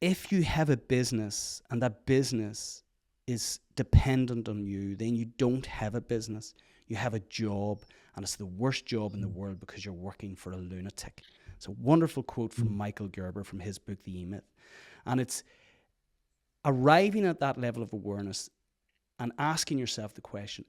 if you have a business and that business is dependent on you, then you don't have a business. You have a job, and it's the worst job in the world because you're working for a lunatic. It's a wonderful quote from Michael Gerber from his book, The E-Myth. And it's arriving at that level of awareness and asking yourself the question,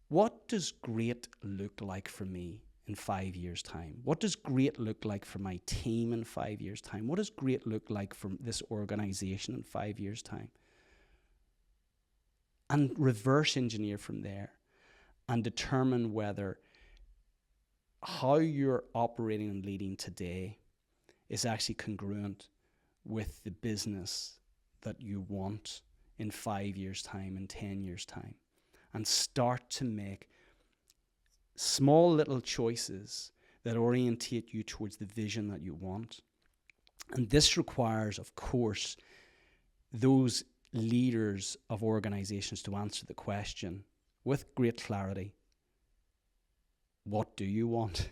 what does great look like for me in 5 years' time? What does great look like for my team in 5 years' time? What does great look like for this organization in 5 years' time? And reverse engineer from there and determine whether how you're operating and leading today is actually congruent with the business that you want in 5 years' time, in 10 years' time. And start to make small little choices that orientate you towards the vision that you want. And this requires, of course, those leaders of organizations to answer the question with great clarity, what do you want?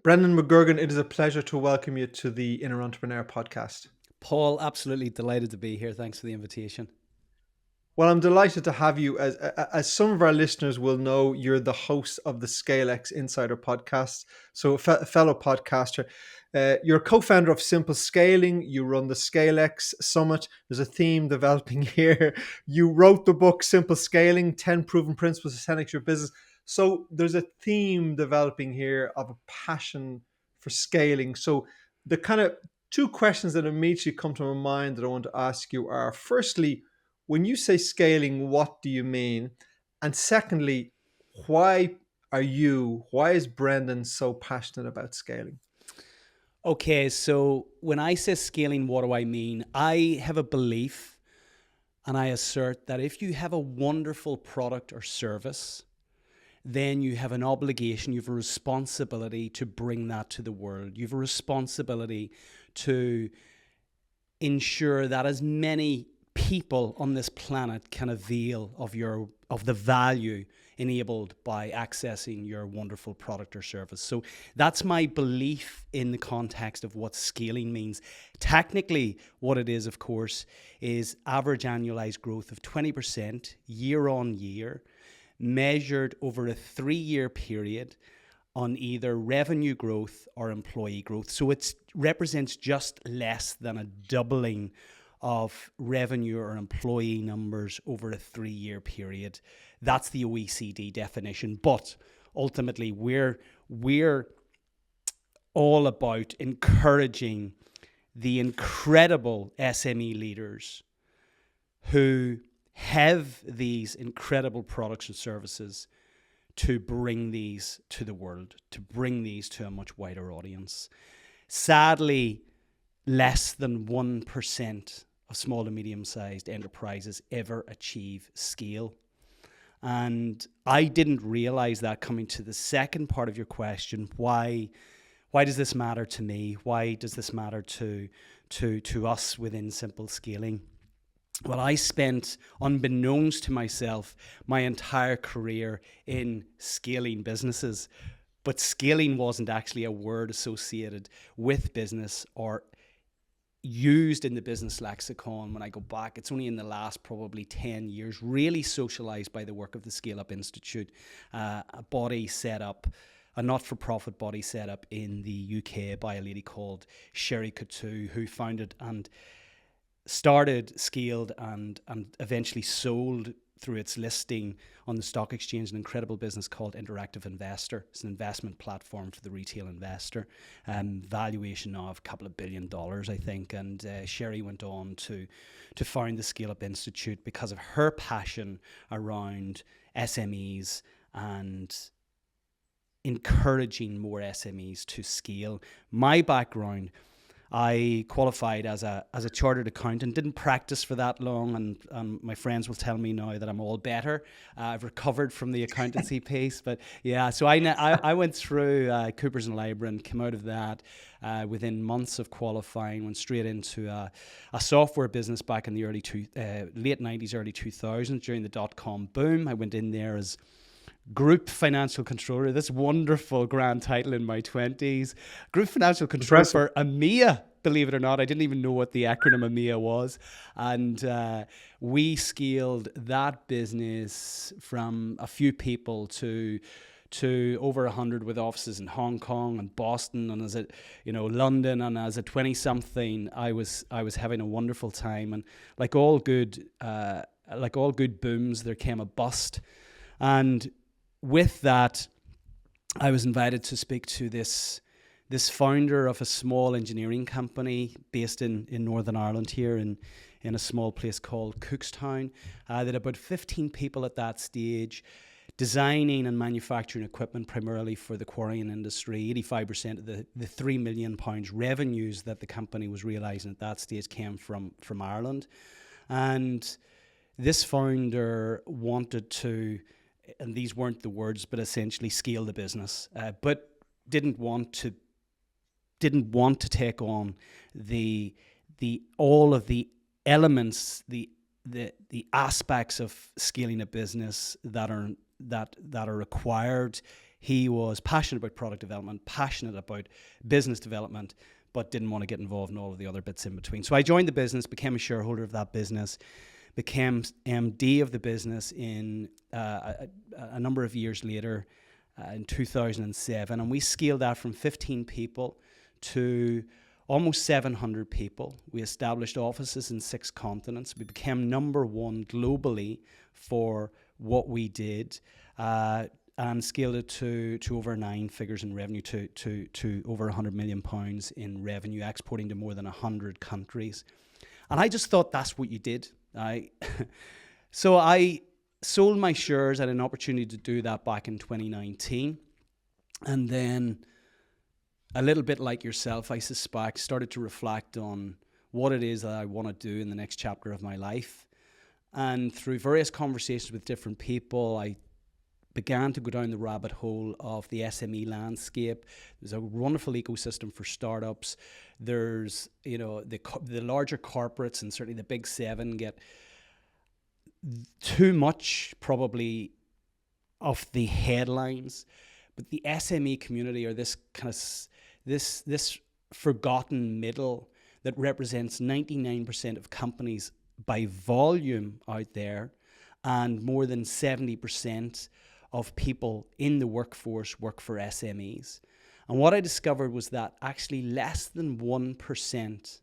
Brendan McGurgan, it is a pleasure to welcome you to the Inner Entrepreneur podcast. Paul, absolutely delighted to be here. Thanks for the invitation. Well, I'm delighted to have you. As some of our listeners will know, you're the host of the ScaleX Insider podcast. So a fellow podcaster. You're a co-founder of Simple Scaling. You run the ScaleX Summit. There's a theme developing here. You wrote the book Simple Scaling, 10 Proven Principles to 10x Your Business. So there's a theme developing here of a passion for scaling. So the kind of two questions that immediately come to my mind that I want to ask you are, firstly, when you say scaling, what do you mean? And secondly, why is Brendan so passionate about scaling? Okay, so when I say scaling, what do I mean? I have a belief and I assert that if you have a wonderful product or service, then you have an obligation, you have a responsibility to bring that to the world. You have a responsibility to ensure that as many people on this planet can avail of the value enabled by accessing your wonderful product or service. So that's my belief in the context of what scaling means. Technically, what it is, of course, is average annualized growth of 20% year on year, measured over a 3-year period on either revenue growth or employee growth. So it represents just less than a doubling of revenue or employee numbers over a 3-year period. That's the OECD definition. But ultimately, we're all about encouraging the incredible SME leaders who have these incredible products and services to bring these to the world, to bring these to a much wider audience. Sadly, less than 1% of small to medium-sized enterprises ever achieve scale. And I didn't realize that, coming to the second part of your question. Why does this matter to me? Why does this matter to us within Simple Scaling? Well, I spent, unbeknownst to myself, my entire career in scaling businesses. But scaling wasn't actually a word associated with business or used in the business lexicon when I go back. It's only in the last probably 10 years, really socialized by the work of the ScaleUp Institute, a body set up, a not-for-profit body set up in the UK by a lady called Sherry Coutu, who founded and started, scaled, and eventually sold through its listing on the stock exchange an incredible business called Interactive Investor. It's an investment platform for the retail investor. Valuation now of a couple of $1 billion, I think. And Sherry went on to found the ScaleUp Institute because of her passion around SMEs and encouraging more SMEs to scale. My background, I qualified as a chartered accountant, didn't practice for that long, and my friends will tell me now that I'm all better. I've recovered from the accountancy piece, but yeah, so I went through Coopers and Lybrand and came out of that within months of qualifying, went straight into a software business back in the late 90s, early 2000s during the dot-com boom. I went in there as Group Financial Controller, this wonderful grand title in my 20s. Group Financial Controller Impressive. for EMEA, believe it or not. I didn't even know what the acronym EMEA was. And we scaled that business from a few people to over 100 with offices in Hong Kong and Boston and London. And as a 20-something, I was having a wonderful time. And like all good booms, there came a bust. And with that, I was invited to speak to this founder of a small engineering company based in Northern Ireland here in a small place called Cookstown. That had about 15 people at that stage, designing and manufacturing equipment primarily for the quarrying industry. 85% of the £3 million revenues that the company was realising at that stage came from Ireland. And this founder wanted to, and these weren't the words, but essentially scale the business, but didn't want to take on the all of the elements, the aspects of scaling a business that are required. He was passionate about product development, passionate about business development, but didn't want to get involved in all of the other bits in between. So I joined the business, became a shareholder of that business, became MD of the business in a number of years later, in 2007. And we scaled that from 15 people to almost 700 people. We established offices in 6 continents. We became number 1 globally for what we did, and scaled it to over 9 figures in revenue, to over £100 million in revenue, exporting to more than 100 countries. And I just thought that's what you did. So I sold my shares at an opportunity to do that back in 2019. And then, a little bit like yourself, I suspect, started to reflect on what it is that I want to do in the next chapter of my life. And through various conversations with different people, I began to go down the rabbit hole of the SME landscape. There's a wonderful ecosystem for startups. There's, the larger corporates, and certainly the big 7 get too much probably of the headlines. But the SME community are this kind of this forgotten middle that represents 99% of companies by volume out there, and more than 70% of people in the workforce work for SMEs. And what I discovered was that actually less than 1%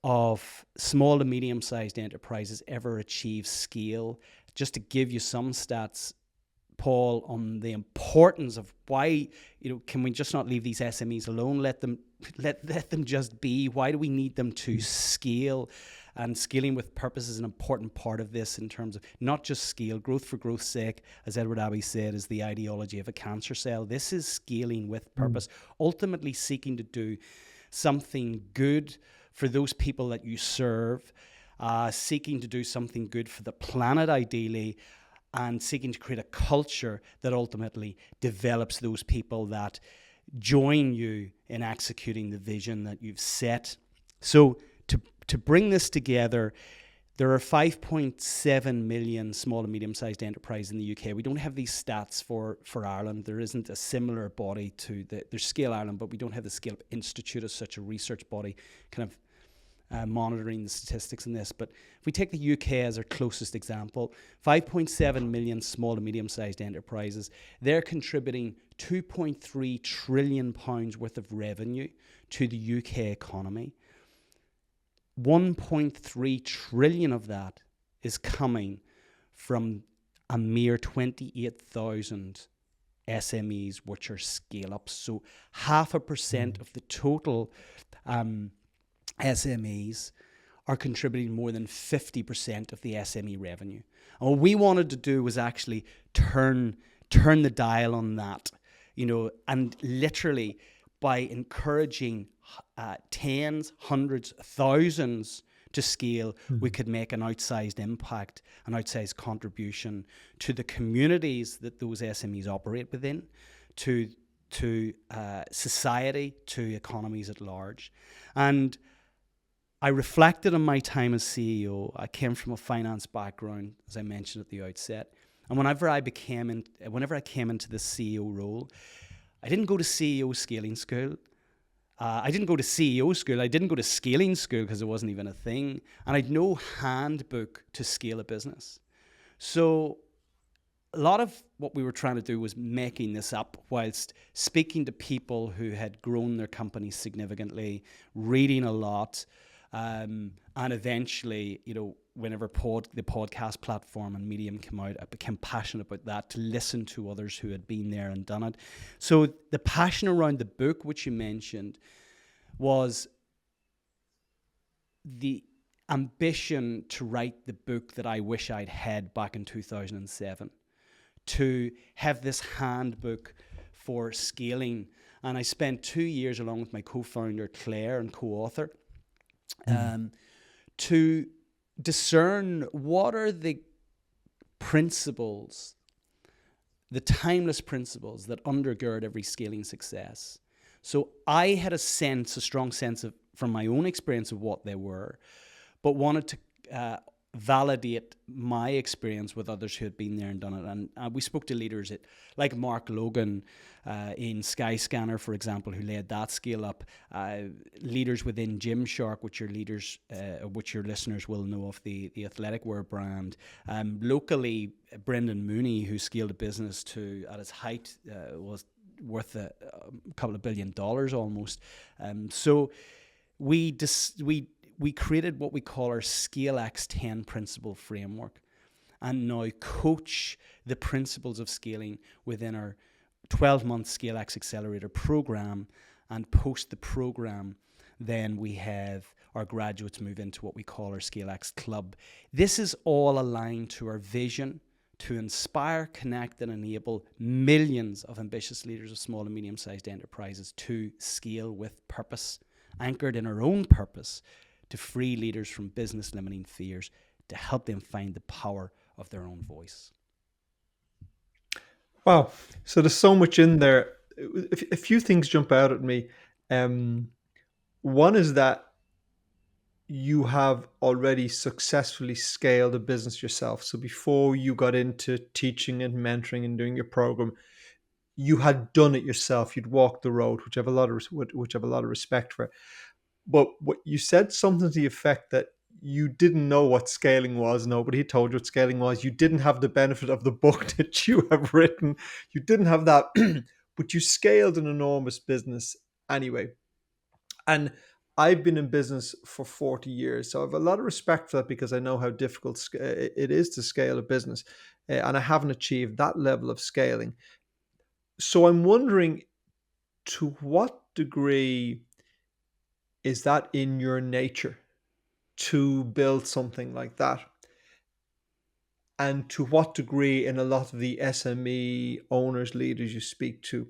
of small to medium-sized enterprises ever achieve scale. Just to give you some stats, Paul, on the importance of why, can we just not leave these SMEs alone? Let them just be. Why do we need them to scale? And scaling with purpose is an important part of this, in terms of not just scale. Growth for growth's sake, as Edward Abbey said, is the ideology of a cancer cell. This is scaling with purpose, ultimately seeking to do something good for those people that you serve, seeking to do something good for the planet ideally, and seeking to create a culture that ultimately develops those people that join you in executing the vision that you've set. So to bring this together, there are 5.7 million small and medium-sized enterprises in the UK. We don't have these stats for Ireland. There isn't a similar body to there's Scale Ireland, but we don't have the Scale Up Institute as such a research body kind of monitoring the statistics in this. But if we take the UK as our closest example, 5.7 million small and medium-sized enterprises, they're contributing £2.3 trillion worth of revenue to the UK economy. 1.3 trillion of that is coming from a mere 28,000 SMEs, which are scale-ups. So 0.5% of the total SMEs are contributing more than 50% of the SME revenue. And what we wanted to do was actually turn the dial on that, and literally by encouraging tens, hundreds, thousands to scale, we could make an outsized impact, an outsized contribution to the communities that those SMEs operate within, to society, to economies at large. And I reflected on my time as CEO. I came from a finance background, as I mentioned at the outset. And whenever I came into the CEO role, I didn't go to CEO scaling school. I didn't go to CEO school. I didn't go to scaling school because it wasn't even a thing. And I had no handbook to scale a business. So a lot of what we were trying to do was making this up whilst speaking to people who had grown their companies significantly, reading a lot, and eventually, whenever the podcast platform and Medium came out, I became passionate about that, to listen to others who had been there and done it. So the passion around the book, which you mentioned, was the ambition to write the book that I wish I'd had back in 2007, to have this handbook for scaling. And I spent 2 years along with my co-founder Claire and co-author to discern what are the principles, the timeless principles that undergird every scaling success. So I had a strong sense of, from my own experience, of what they were, but wanted to validate my experience with others who had been there and done it. And we spoke to leaders like Mark Logan in Skyscanner, for example, who led that scale up. Leaders within Gymshark, which are leaders, which your listeners will know of, the athletic wear brand. Locally, Brendan Mooney, who scaled a business to, at its height, was worth a couple of $1 billion almost. So we created what we call our ScaleX 10 principle framework, and now coach the principles of scaling within our 12-month ScaleX Accelerator program. And post the program, then we have our graduates move into what we call our ScaleX Club. This is all aligned to our vision to inspire, connect, and enable millions of ambitious leaders of small and medium-sized enterprises to scale with purpose, anchored in our own purpose, to free leaders from business limiting fears, to help them find the power of their own voice. Wow. So there's so much in there. A few things jump out at me. One is that you have already successfully scaled a business yourself. So before you got into teaching and mentoring and doing your program, you had done it yourself. You'd walked the road, which I have a lot of respect for. But what you said, something to the effect that you didn't know what scaling was. Nobody told you what scaling was. You didn't have the benefit of the book that you have written. You didn't have that, but you scaled an enormous business anyway. And I've been in business for 40 years, so I have a lot of respect for that, because I know how difficult it is to scale a business, and I haven't achieved that level of scaling. So I'm wondering, to what degree is that in your nature to build something like that? And to what degree, in a lot of the SME owners, leaders you speak to,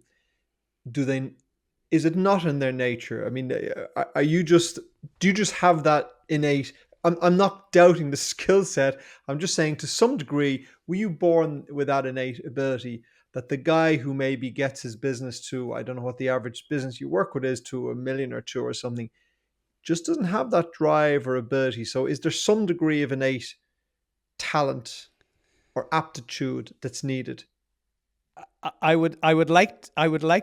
is it not in their nature? I mean, do you just have that innate? I'm not doubting the skill set. I'm just saying, to some degree, were you born with that innate ability, that the guy who maybe gets his business to, I don't know what the average business you work with is, to $1 million or $2 million or something, just doesn't have that drive or ability? So is there some degree of innate talent or aptitude that's needed? I would like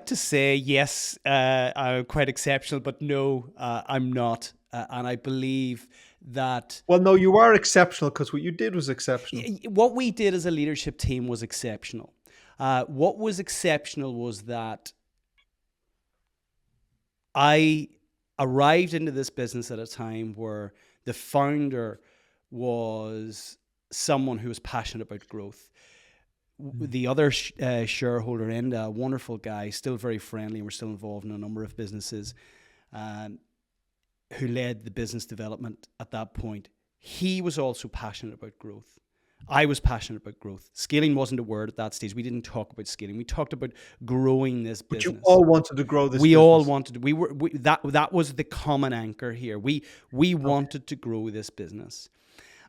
to say yes, I'm quite exceptional, but no, I'm not, and I believe that. Well, no, you are exceptional, because what you did was exceptional. What we did as a leadership team was exceptional. What was exceptional was that I arrived into this business at a time where the founder was someone who was passionate about growth. The other shareholder, Enda, a wonderful guy, still very friendly, and we're still involved in a number of businesses, who led the business development at that point. He was also passionate about growth. I was passionate about growth. Scaling wasn't a word at that stage. We didn't talk about scaling. We talked about growing this business. But you all wanted to grow this business. We all wanted to. That was the common anchor here. We wanted to grow this business.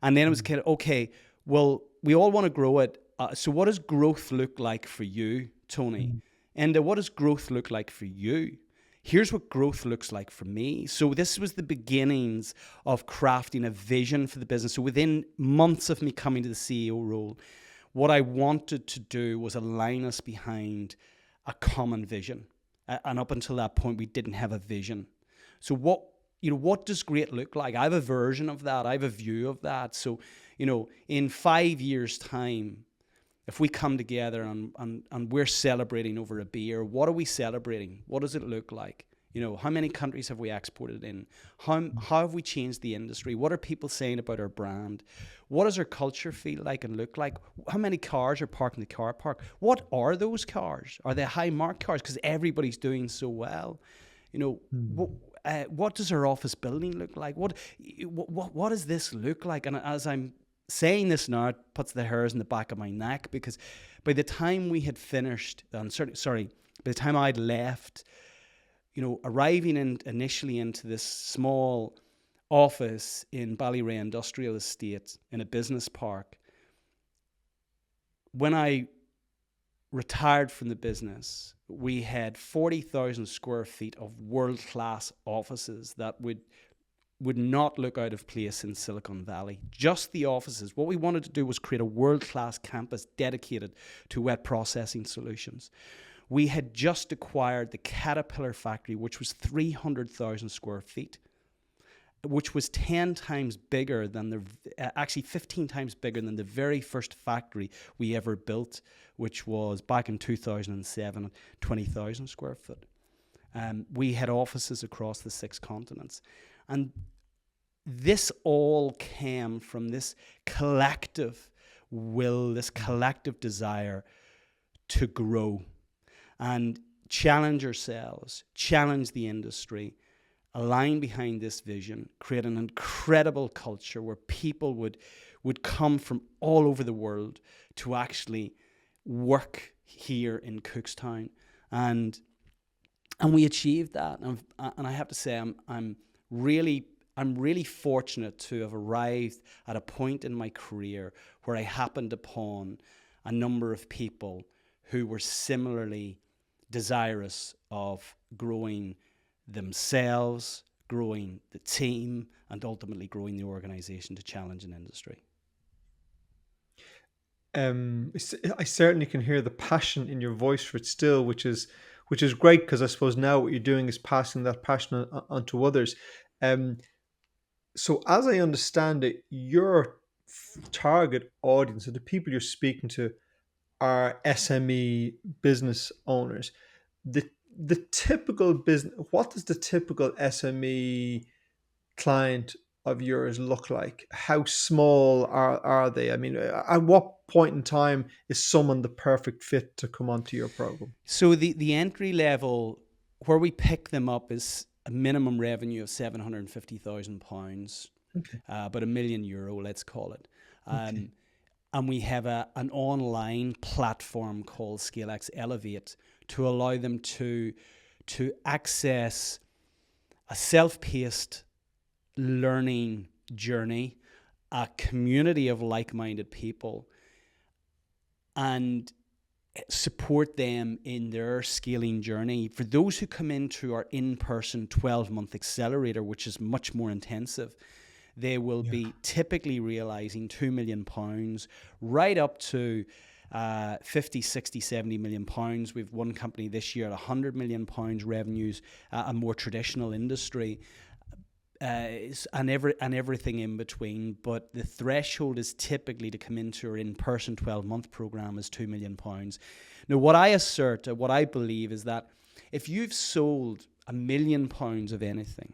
And then it was kind of, okay, well, we all want to grow it. So what does growth look like for you, Tony? And what does growth look like for you? Here's what growth looks like for me. So this was the beginnings of crafting a vision for the business. So within months of me coming to the CEO role, what I wanted to do was align us behind a common vision. And up until that point, we didn't have a vision. So what does great look like? I have a version of that. I have a view of that. So, in 5 years' time, if we come together and we're celebrating over a beer, what are we celebrating? What does it look like? How many countries have we exported in? How have we changed the industry? What are people saying about our brand? What does our culture feel like and look like? How many cars are parked in the car park? What are those cars? Are they high mark cars? Because everybody's doing so well. What does our office building look like? What does this look like? And as I'm saying this now, it puts the hairs in the back of my neck, because by the time we had finished, by the time I'd left, arriving initially into this small office in Ballyrea Industrial Estate in a business park, when I retired from the business, we had 40,000 square feet of world-class offices that would not look out of place in Silicon Valley. Just the offices. What we wanted to do was create a world-class campus dedicated to wet processing solutions. We had just acquired the Caterpillar factory, which was 300,000 square feet, which was 10 times bigger than 15 times bigger than the very first factory we ever built, which was back in 2007, 20,000 square foot. We had offices across the 6 continents. And this all came from this collective will, this collective desire to grow and challenge ourselves, challenge the industry, align behind this vision, create an incredible culture where people would come from all over the world to actually work here in Cookstown. And we achieved that. And I have to say, I'm really fortunate to have arrived at a point in my career where I happened upon a number of people who were similarly desirous of growing themselves, growing the team, and ultimately growing the organization to challenge an industry. I certainly can hear the passion in your voice for it still, which is great, because I suppose now what you're doing is passing that passion on to others. So as I understand it, your target audience, so the people you're speaking to, are SME business owners. The typical business, what does the typical SME client of yours look like? How small are they? I mean, at what point in time is someone the perfect fit to come onto your program? So the entry level, where we pick them up, is a minimum revenue of £750,000, Okay. about €1 million, let's call it. Okay. And we have an online platform called ScaleX Elevate to allow them to access a self-paced learning journey, a community of like-minded people, and support them in their scaling journey. For those who come into our in-person 12-month accelerator, which is much more intensive, they will be typically realizing £2 million, right up to 50, 60, 70 million pounds. We've one company this year at £100 million revenues, a more traditional industry, and everything in between. But the threshold is typically to come into our in-person 12-month program is £2 million. Now, what I believe is that if you've sold £1 million of anything,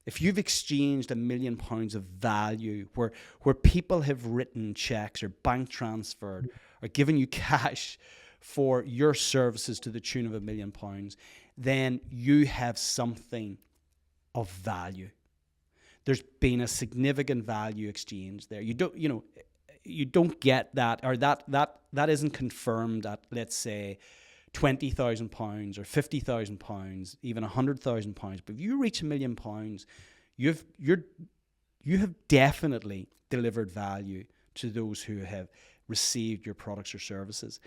if you've exchanged £1 million of value, where people have written checks or bank transferred or given you cash for your services to the tune of £1 million, then you have something of value. There's been a significant value exchange there. You don't get that, or that isn't confirmed at, let's say, £20,000 or £50,000, even £100,000. But if you reach £1 million, you have definitely delivered value to those who have received your products or services.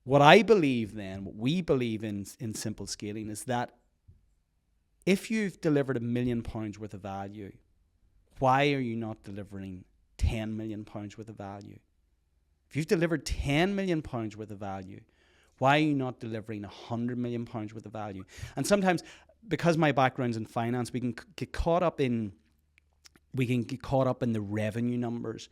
What I believe then, what we believe in Simple Scaling, is that if you've delivered £1 million worth of value, why are you not delivering £10 million worth of value? If you've delivered £10 million worth of value, why are you not delivering £100 million worth of value? And sometimes, because my background's in finance, we can get caught up in the revenue numbers.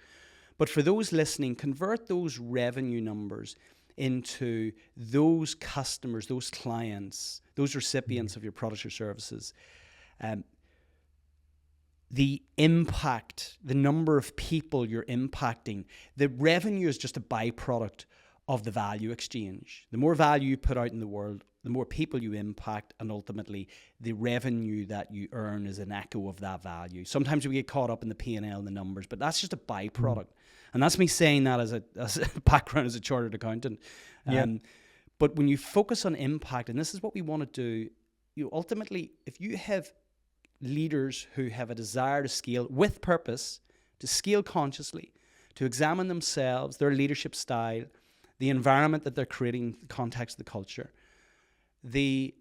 But for those listening, convert those revenue numbers into those customers, those clients, those recipients of your products or services. The impact, the number of people you're impacting, the revenue is just a byproduct of the value exchange. The more value you put out in the world, the more people you impact, and ultimately the revenue that you earn is an echo of that value. Sometimes we get caught up in the P&L and the numbers, but that's just a byproduct. And that's me saying that as a background as a chartered accountant. But when you focus on impact, and this is what we want to do, ultimately, if you have leaders who have a desire to scale with purpose, to scale consciously, to examine themselves, their leadership style, the environment that they're creating, the context of the culture, the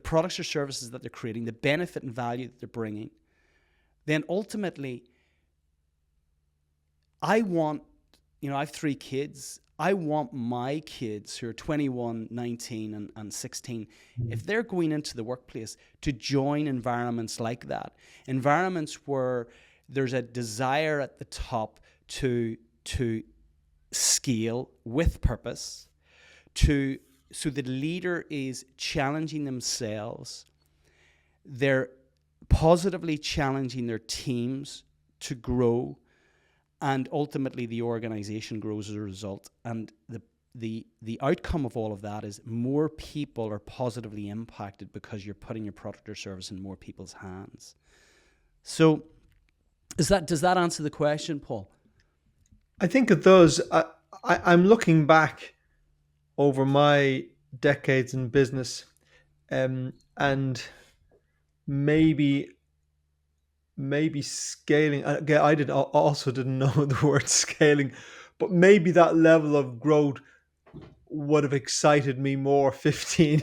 products or services that they're creating, the benefit and value that they're bringing, then ultimately, I have 3 kids. I want my kids who are 21, 19, and 16, if they're going into the workplace, to join environments like that. Environments where there's a desire at the top to scale with purpose, so the leader is challenging themselves. They're positively challenging their teams to grow, and ultimately the organization grows as a result. And the outcome of all of that is more people are positively impacted because you're putting your product or service in more people's hands. So does that answer the question, Paul? I think it does. I'm looking back over my decades in business, and maybe scaling. Again, also didn't know the word scaling, but maybe that level of growth would have excited me more 15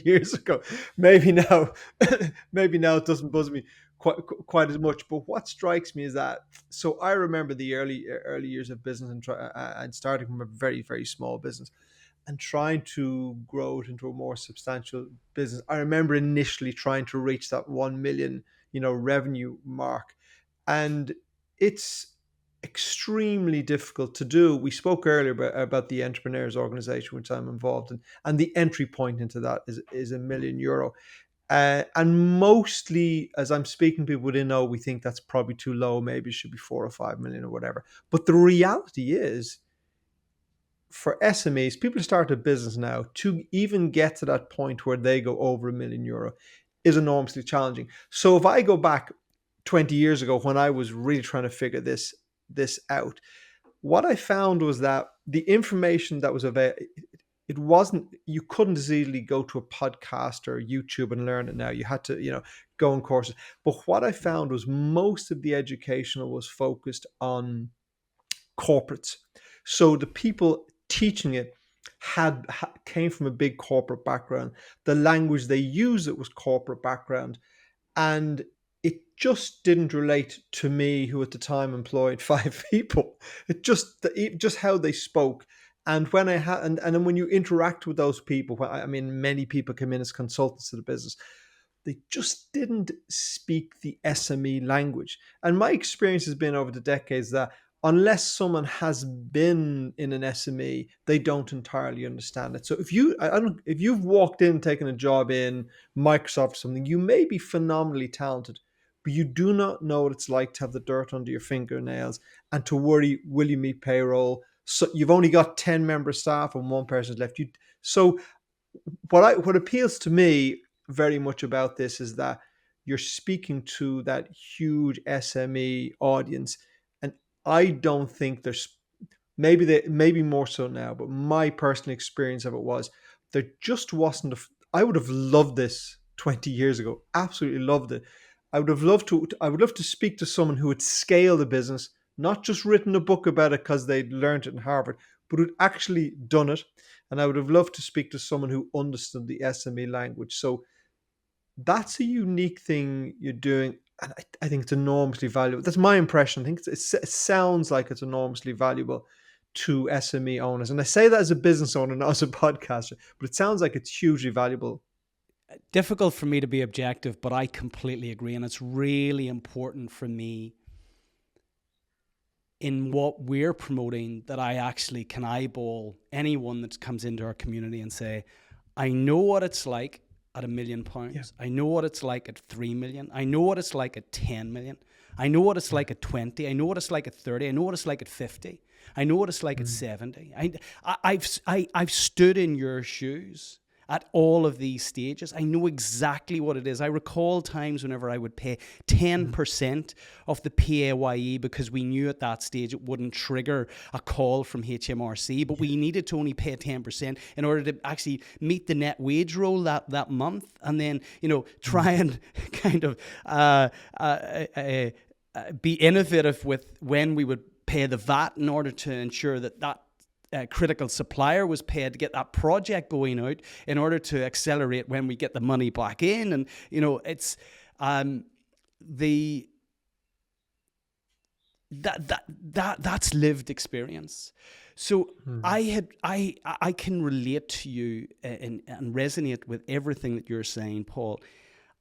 years ago. Maybe now it doesn't buzz me quite as much. But what strikes me is that, so I remember the early years of business, and starting from a very, very small business and trying to grow it into a more substantial business. I remember initially trying to reach that 1 million, revenue mark, and it's extremely difficult to do. We spoke earlier about the entrepreneurs organization, which I'm involved in, and the entry point into that is €1 million. And mostly, as I'm speaking to people within know, we think that's probably too low. Maybe it should be 4 or 5 million or whatever. But the reality is, for SMEs, people who start a business now, to even get to that point where they go over €1 million is enormously challenging. So if I go back 20 years ago, when I was really trying to figure this out, what I found was that the information that was available, you couldn't as easily go to a podcast or YouTube and learn it now. You had to, go on courses. But what I found was most of the educational was focused on corporates. So the people teaching it came from a big corporate background. The language they used it was corporate background, and it just didn't relate to me, who at the time employed 5 people. It just how they spoke. And when and then when you interact with those people, many people come in as consultants to the business, they just didn't speak the SME language. And my experience has been over the decades that unless someone has been in an SME, they don't entirely understand it. So if you've walked in, taken a job in Microsoft or something, you may be phenomenally talented, but you do not know what it's like to have the dirt under your fingernails and to worry, will you meet payroll? So you've only got 10 member staff and one person's left. So what appeals to me very much about this is that you're speaking to that huge SME audience. And I don't think maybe more so now, but my personal experience of it was there just wasn't I would have loved this 20 years ago. Absolutely loved it. I would love to speak to someone who had scaled a business, not just written a book about it because they'd learned it in Harvard, but who'd actually done it. And I would have loved to speak to someone who understood the SME language. So that's a unique thing you're doing. And I think it's enormously valuable. That's my impression. I think it sounds like it's enormously valuable to SME owners? And I say that as a business owner, not as a podcaster, but it sounds like it's hugely valuable. Difficult for me to be objective, but I completely agree. And it's really important for me in what we're promoting that I actually can eyeball anyone that comes into our community and say, I know what it's like at £1 million. Yeah. I know what it's like at 3 million. I know what it's like at 10 million. I know what it's like at 20. I know what it's like at 30. I know what it's like at 50. I know what it's like at 70. I've stood in your shoes at all of these stages. I know exactly what it is. I recall times whenever I would pay 10% of the PAYE because we knew at that stage it wouldn't trigger a call from HMRC, but we needed to only pay 10% in order to actually meet the net wage roll that month, and then, try and kind of be innovative with when we would pay the VAT in order to ensure that critical supplier was paid to get that project going out in order to accelerate when we get the money back in. And, it's that's lived experience. So I can relate to you and resonate with everything that you're saying, Paul.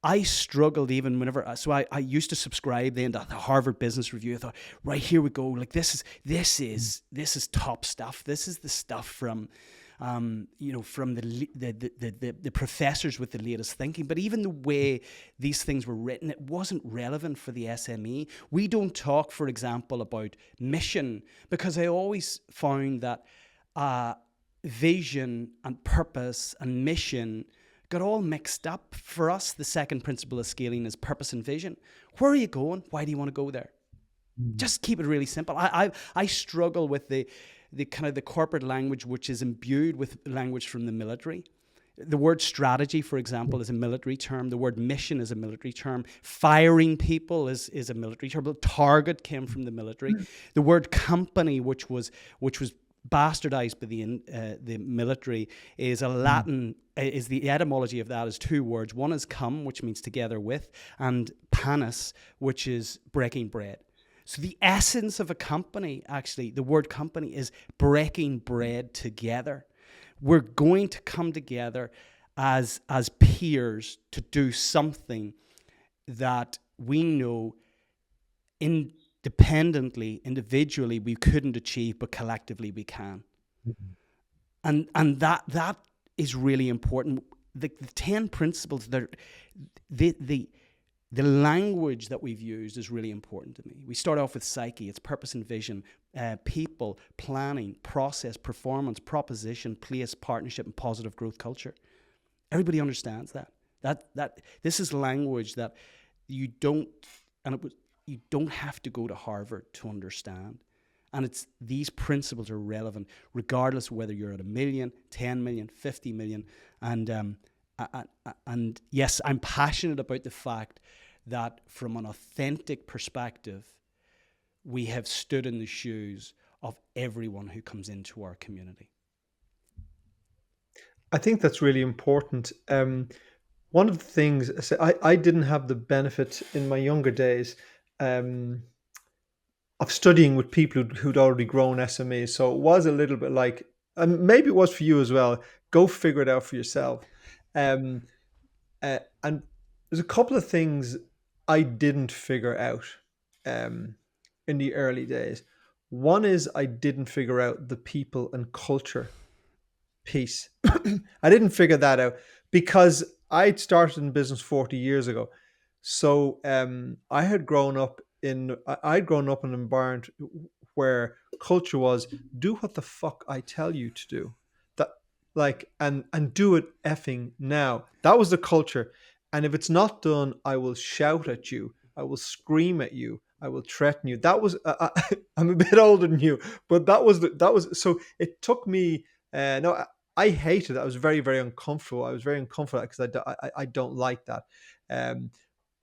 I struggled even whenever, so I used to subscribe then to the Harvard Business Review. I thought, right, here we go. Like this is top stuff. This is the stuff from, from the professors with the latest thinking. But even the way these things were written, it wasn't relevant for the SME. We don't talk, for example, about mission, because I always found that vision and purpose and mission got all mixed up. For us, the second principle of scaling is purpose and vision. Where are you going? Why do you want to go there? Just keep it really simple. I struggle with the kind of the corporate language, which is imbued with language from the military. The word strategy, for example, is a military term. The word mission is a military term. Firing people is a military term. Target came from the military. The word company, which was bastardized by the military, is a Latin. Is the etymology of that is two words. One is come, which means together with, and panis, which is breaking bread. So the essence of a company, actually, the word company is breaking bread together. We're going to come together as peers to do something that we know independently, individually, we couldn't achieve, but collectively we can. And that is really important. The 10 principles, the language that we've used is really important to me. We start off with psyche. It's purpose and vision, people, planning, process, performance, proposition, place, partnership, and positive growth culture. Everybody understands that. That this is language that you don't have to go to Harvard to understand. And it's these principles are relevant regardless of whether you're at 1 million, 10 million, 50 million. And yes, I'm passionate about the fact that from an authentic perspective, we have stood in the shoes of everyone who comes into our community. I think that's really important. One of the things I didn't have the benefit in my younger days of studying with people who'd already grown SMEs. So it was a little bit like, and maybe it was for you as well, go figure it out for yourself. And there's a couple of things I didn't figure out in the early days. One is I didn't figure out the people and culture piece. I didn't figure that out because I'd started in business 40 years ago. So I'd grown up in an environment where culture was do what the fuck I tell you to do. That and do it effing now. That was the culture. And if it's not done, I will shout at you. I will scream at you. I will threaten you. That was I'm a bit older than you, but that was so it took me no I hated it. I was very, very uncomfortable. I was very uncomfortable because I don't like that.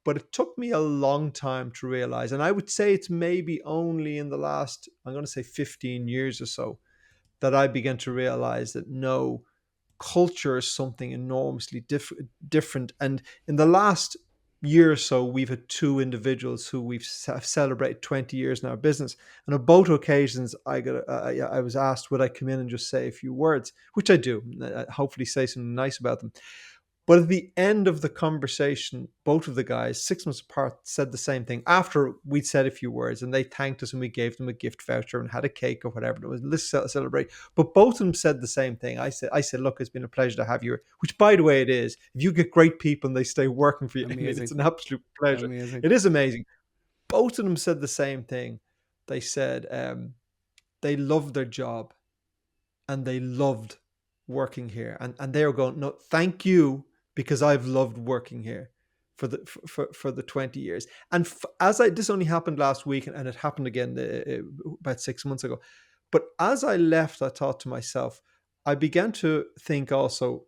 But it took me a long time to realize, and I would say it's maybe only in the last, I'm going to say 15 years or so, that I began to realize that no, culture is something enormously different. And in the last year or so, we've had two individuals who have celebrated 20 years in our business. And on both occasions, I was asked, would I come in and just say a few words, which I do, hopefully say something nice about them. But at the end of the conversation, both of the guys, 6 months apart, said the same thing after we'd said a few words, and they thanked us and we gave them a gift voucher and had a cake or whatever it was. Let's celebrate. But both of them said the same thing. I said, look, it's been a pleasure to have you here, which, by the way, it is. If you get great people and they stay working for you, I mean, Amazing. it's an absolute pleasure. Amazing. It is amazing. Both of them said the same thing. They said they loved their job and they loved working here. And they were going, no, thank you, because I've loved working here for the 20 years. And this only happened last week, and it happened again about 6 months ago. But as I left, I thought to myself, I began to think also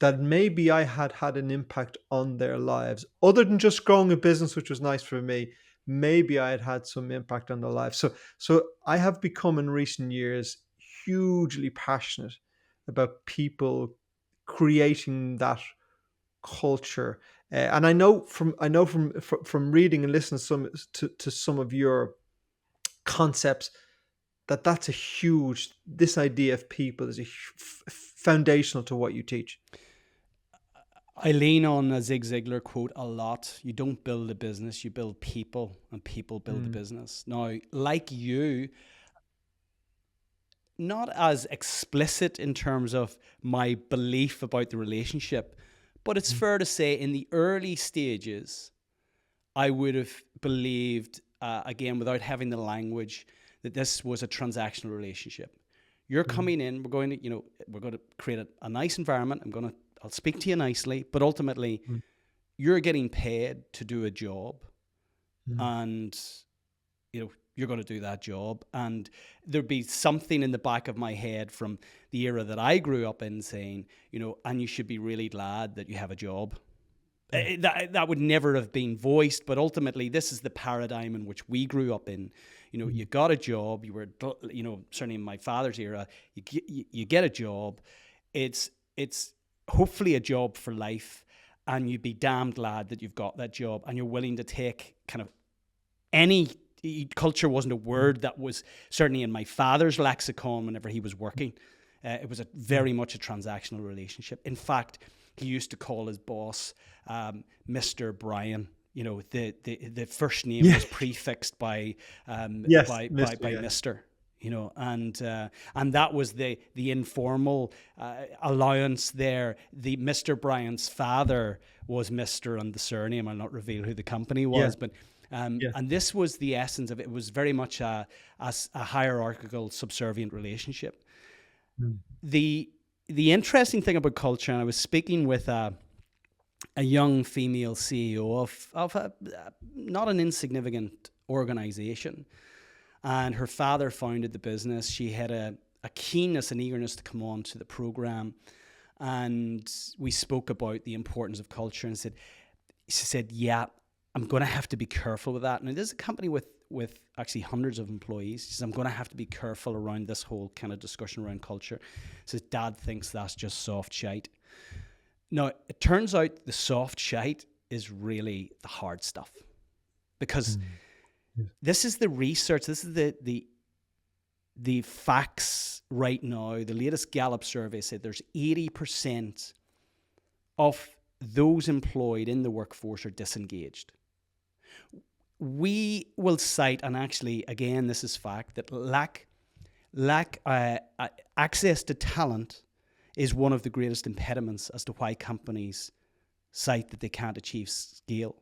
that maybe I had an impact on their lives, other than just growing a business, which was nice for me. Maybe I had some impact on their lives. So I have become in recent years hugely passionate about people creating that culture, and I know from reading and listening to some of your concepts that's a huge. This idea of people is foundational to what you teach. I lean on a Zig Ziglar quote a lot. You don't build a business, you build people, and people build the business. Now, like you, not as explicit in terms of my belief about the relationship, but it's fair to say in the early stages, I would have believed, again, without having the language, that this was a transactional relationship. You're coming in, we're going to create a nice environment. I'll speak to you nicely, but ultimately you're getting paid to do a job, and you're going to do that job. And there'd be something in the back of my head from the era that I grew up in saying, and you should be really glad that you have a job. That would never have been voiced, but ultimately this is the paradigm in which we grew up in. You got a job, you were, certainly in my father's era, you get a job. It's hopefully a job for life, and you'd be damn glad that you've got that job, and you're willing to take kind of any. Culture wasn't a word that was certainly in my father's lexicon whenever he was working. It was very much a transactional relationship. In fact, he used to call his boss Mr. Brian. The first name was prefixed by Mr. And that was the informal allowance there. The Mr. Brian's father was Mr. and the surname. I'll not reveal who the company was, but. And this was the essence of it. It was very much a hierarchical, subservient relationship. The interesting thing about culture, and I was speaking with a young female CEO of a not an insignificant organization, and her father founded the business. She had a keenness and eagerness to come on to the program, and we spoke about the importance of culture. And she said, "Yeah, I'm going to have to be careful with that." And there's a company with actually hundreds of employees. She says, I'm going to have to be careful around this whole kind of discussion around culture. She says, Dad thinks that's just soft shite. Now, it turns out the soft shite is really the hard stuff, because this is the research. This is the facts right now. The latest Gallup survey said there's 80% of those employed in the workforce are disengaged. We will cite, and actually, again, this is fact, that access to talent is one of the greatest impediments as to why companies cite that they can't achieve scale.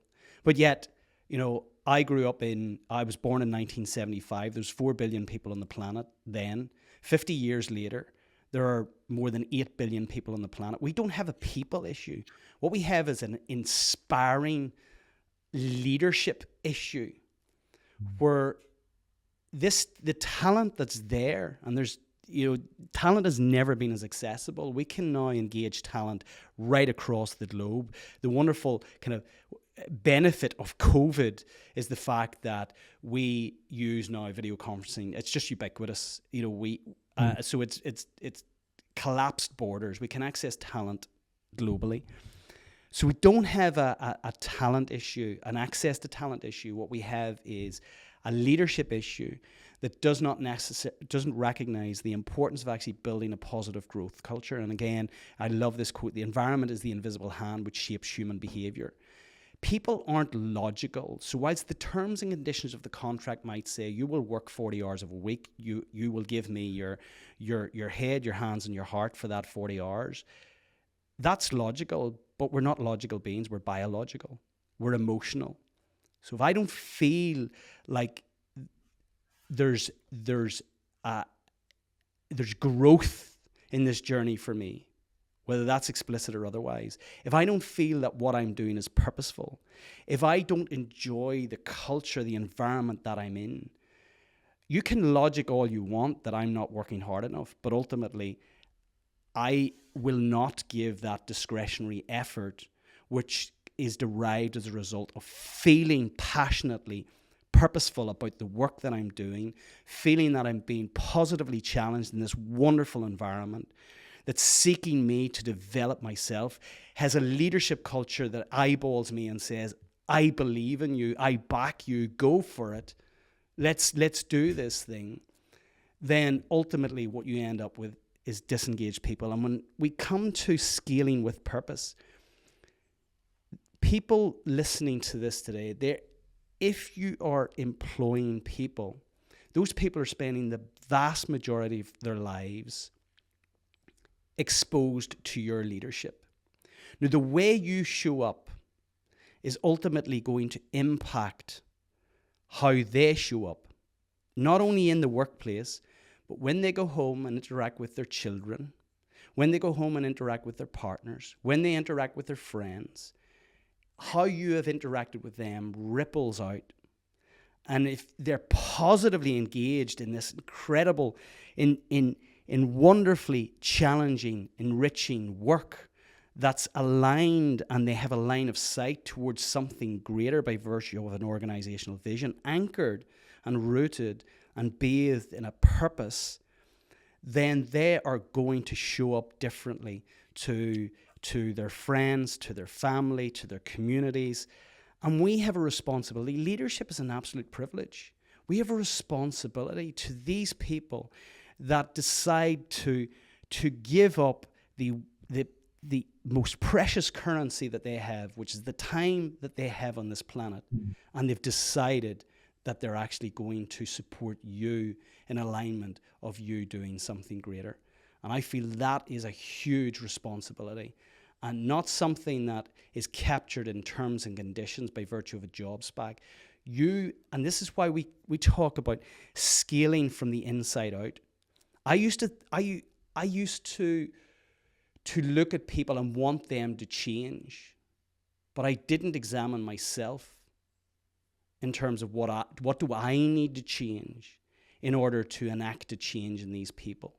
But yet, I was born in 1975. There's 4 billion people on the planet then. 50 years later, there are more than 8 billion people on the planet. We don't have a people issue. What we have is an inspiring leadership issue, where the talent that's there, and there's, talent has never been as accessible. We can now engage talent right across the globe. The wonderful kind of benefit of COVID is the fact that we use now video conferencing. It's just ubiquitous. So it's collapsed borders. We can access talent globally. So we don't have a talent issue, an access to talent issue. What we have is a leadership issue that doesn't recognize the importance of actually building a positive growth culture. And again, I love this quote: the environment is the invisible hand which shapes human behavior. People aren't logical. So whilst the terms and conditions of the contract might say you will work 40 hours a week, you will give me your head, your hands, and your heart for that 40 hours. That's logical, but we're not logical beings. We're biological. We're emotional. So if I don't feel like there's growth in this journey for me, whether that's explicit or otherwise, if I don't feel that what I'm doing is purposeful, if I don't enjoy the culture, the environment that I'm in, you can logic all you want that I'm not working hard enough, but ultimately I will not give that discretionary effort, which is derived as a result of feeling passionately purposeful about the work that I'm doing, feeling that I'm being positively challenged in this wonderful environment that's seeking me to develop myself, has a leadership culture that eyeballs me and says, I believe in you, I back you, go for it, let's do this thing. Then ultimately what you end up with is disengaged people. And when we come to scaling with purpose, people listening to this today, if you are employing people, those people are spending the vast majority of their lives exposed to your leadership. Now, the way you show up is ultimately going to impact how they show up, not only in the workplace, but when they go home and interact with their children, when they go home and interact with their partners, when they interact with their friends. How you have interacted with them ripples out. And if they're positively engaged in this incredible, in wonderfully challenging, enriching work that's aligned, and they have a line of sight towards something greater by virtue of an organizational vision, anchored and rooted and bathed in a purpose, then they are going to show up differently to their friends, to their family, to their communities. And we have a responsibility. Leadership is an absolute privilege. We have a responsibility to these people that decide to give up the most precious currency that they have, which is the time that they have on this planet. And they've decided that they're actually going to support you in alignment of you doing something greater. And I feel that is a huge responsibility, and not something that is captured in terms and conditions by virtue of a job spec. And this is why we talk about scaling from the inside out. I used to look at people and want them to change, but I didn't examine myself in terms of what do I need to change in order to enact a change in these people.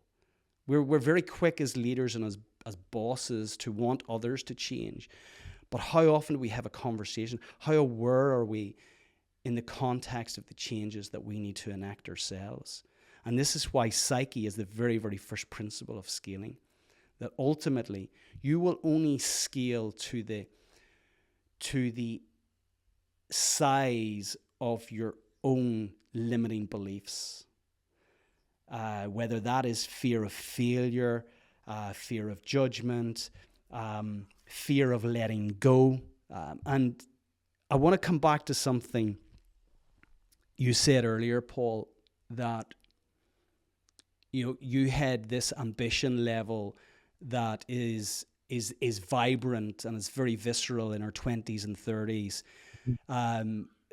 We're very quick as leaders and as bosses to want others to change. But how often do we have a conversation? How aware are we in the context of the changes that we need to enact ourselves? And this is why psyche is the very, very first principle of scaling. That ultimately you will only scale to the size of your own limiting beliefs. Whether that is fear of failure, fear of judgment, fear of letting go. And I want to come back to something you said earlier, Paul, that you had this ambition level that is vibrant and is very visceral in our 20s and 30s.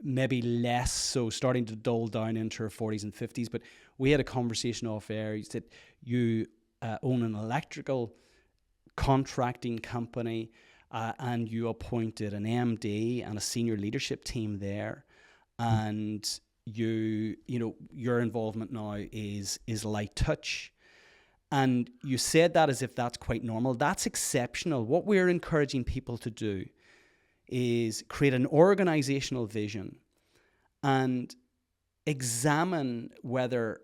Maybe less so, starting to dull down into our 40s and 50s. But we had a conversation off air. You said you own an electrical contracting company, and you appointed an MD and a senior leadership team there, and your involvement now is light touch. And you said that as if that's quite normal. That's exceptional. What we're encouraging people to do is create an organizational vision and examine whether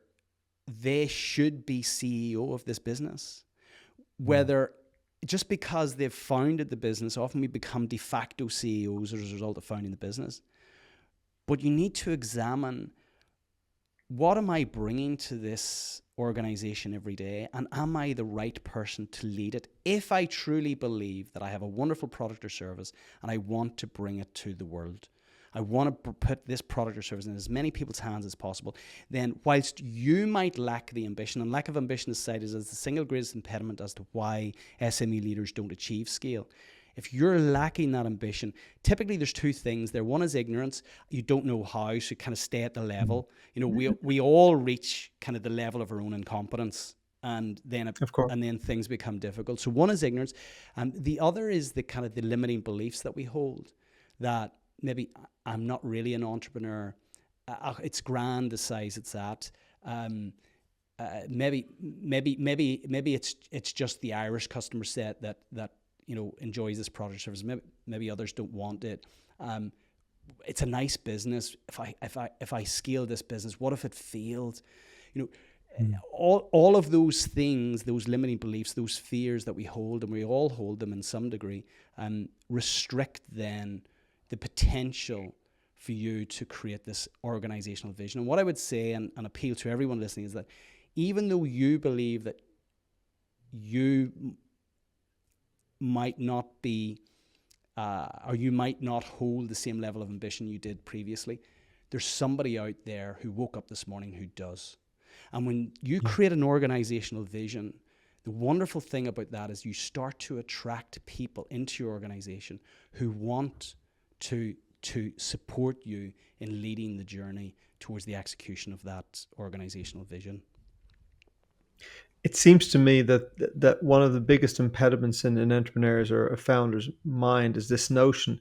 they should be CEO of this business, whether just because they've founded the business, often we become de facto CEOs as a result of founding the business. But you need to examine, what am I bringing to this organization every day? And am I the right person to lead it? If I truly believe that I have a wonderful product or service and I want to bring it to the world, I want to put this product or service in as many people's hands as possible, then whilst you might lack the ambition, and lack of ambition is cited as the single greatest impediment as to why SME leaders don't achieve scale. If you're lacking that ambition, typically there's two things there. One is ignorance. You don't know how, so you kind of stay at the level. You know, we all reach kind of the level of our own incompetence, and then things become difficult. So one is ignorance, and the other is the kind of the limiting beliefs that we hold, that maybe I'm not really an entrepreneur. It's grand the size it's at. Maybe it's just the Irish customer set that enjoys this product or service. Maybe others don't want it. It's a nice business. If I scale this business, what if it failed? All of those things, those limiting beliefs, those fears that we hold, and we all hold them in some degree, restrict then the potential for you to create this organizational vision. And what I would say and appeal to everyone listening is that even though you believe that you might not be, or you might not hold the same level of ambition you did previously, there's somebody out there who woke up this morning who does. And when you create an organizational vision, the wonderful thing about that is you start to attract people into your organization who want to support you in leading the journey towards the execution of that organizational vision. It seems to me that one of the biggest impediments in an entrepreneur's or a founder's mind is this notion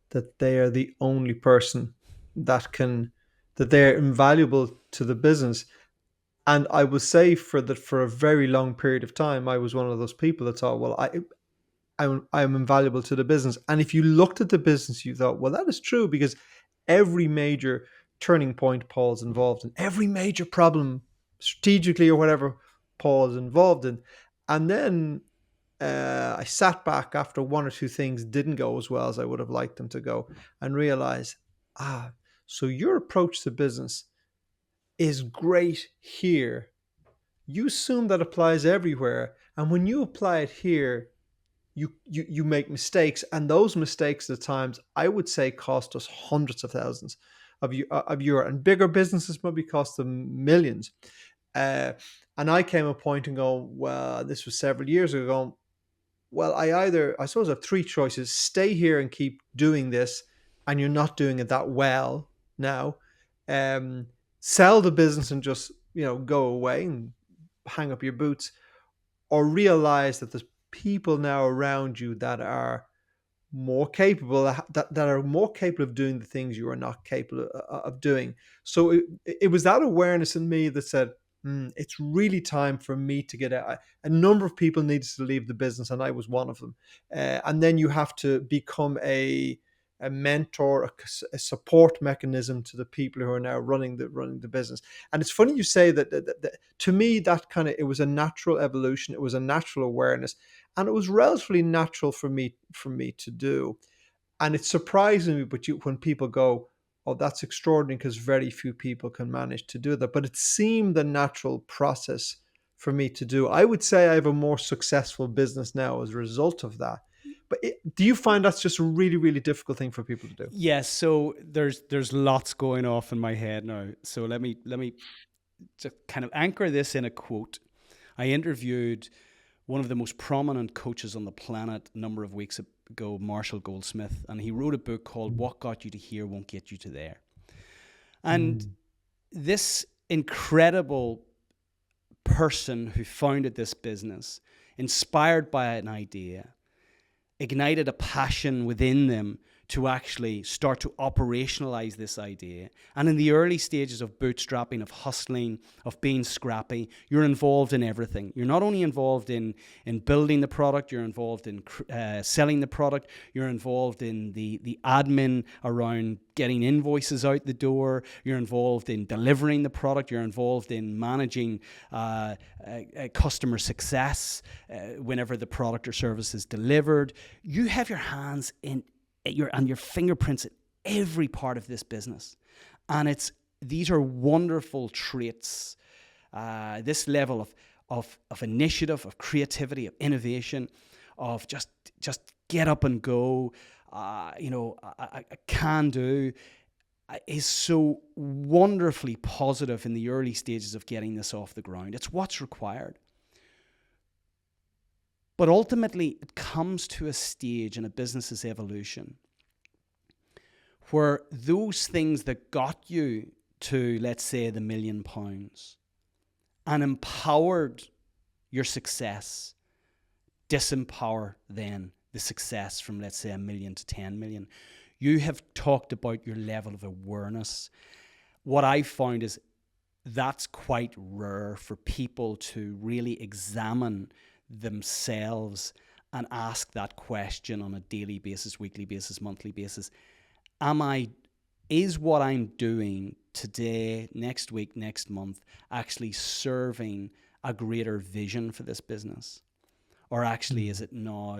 that they are the only person that they're invaluable to the business. And I will say for a very long period of time, I was one of those people that thought, well, I'm invaluable to the business. And if you looked at the business, you thought, well, that is true, because every major turning point Paul's involved in, every major problem strategically or whatever Paul's involved in. And then I sat back after one or two things didn't go as well as I would have liked them to go, and realized, so your approach to business is great here. You assume that applies everywhere. And when you apply it here, you make mistakes, and those mistakes at times I would say cost us hundreds of thousands of euro, and bigger businesses maybe cost them millions. And I came a point and go, well, this was several years ago, going, well, I suppose I have three choices: stay here and keep doing this, and you're not doing it that well now. Sell the business and just go away and hang up your boots, or realize that there's people now around you that are more capable, that are more capable of doing the things you are not capable of doing. So it was that awareness in me that said, it's really time for me to get out. A number of people needed to leave the business, and I was one of them. And then you have to become a mentor, a support mechanism to the people who are now running the business. And it's funny you say that to me, that kind of, it was a natural evolution. It was a natural awareness, and it was relatively natural for me to do. And it's surprising me, but when people go, oh, that's extraordinary, because very few people can manage to do that. But it seemed a natural process for me to do. I would say I have a more successful business now as a result of that. But do you find that's just a really, really difficult thing for people to do? Yes. So there's lots going off in my head now. So let me just kind of anchor this in a quote. I interviewed one of the most prominent coaches on the planet a number of weeks ago, Marshall Goldsmith, and he wrote a book called "What Got You to Here Won't Get You to There." And this incredible person who founded this business, inspired by an idea, ignited a passion within them to actually start to operationalize this idea. And in the early stages of bootstrapping, of hustling, of being scrappy, you're involved in everything. You're not only involved in building the product, you're involved in selling the product, you're involved in the admin around getting invoices out the door, you're involved in delivering the product, you're involved in managing customer success whenever the product or service is delivered. You have your hands in your fingerprints in every part of this business. And these are wonderful traits. This level of initiative, of creativity, of innovation, of just get up and go, I can do, is so wonderfully positive in the early stages of getting this off the ground. It's what's required. But ultimately, it comes to a stage in a business's evolution where those things that got you to, let's say, the £1 million and empowered your success, disempower then the success from, let's say, 1 million to 10 million. You have talked about your level of awareness. What I found is that's quite rare for people to really examine themselves and ask that question on a daily basis, weekly basis, monthly basis. Is what I'm doing today, next week, next month, actually serving a greater vision for this business? Or actually is it now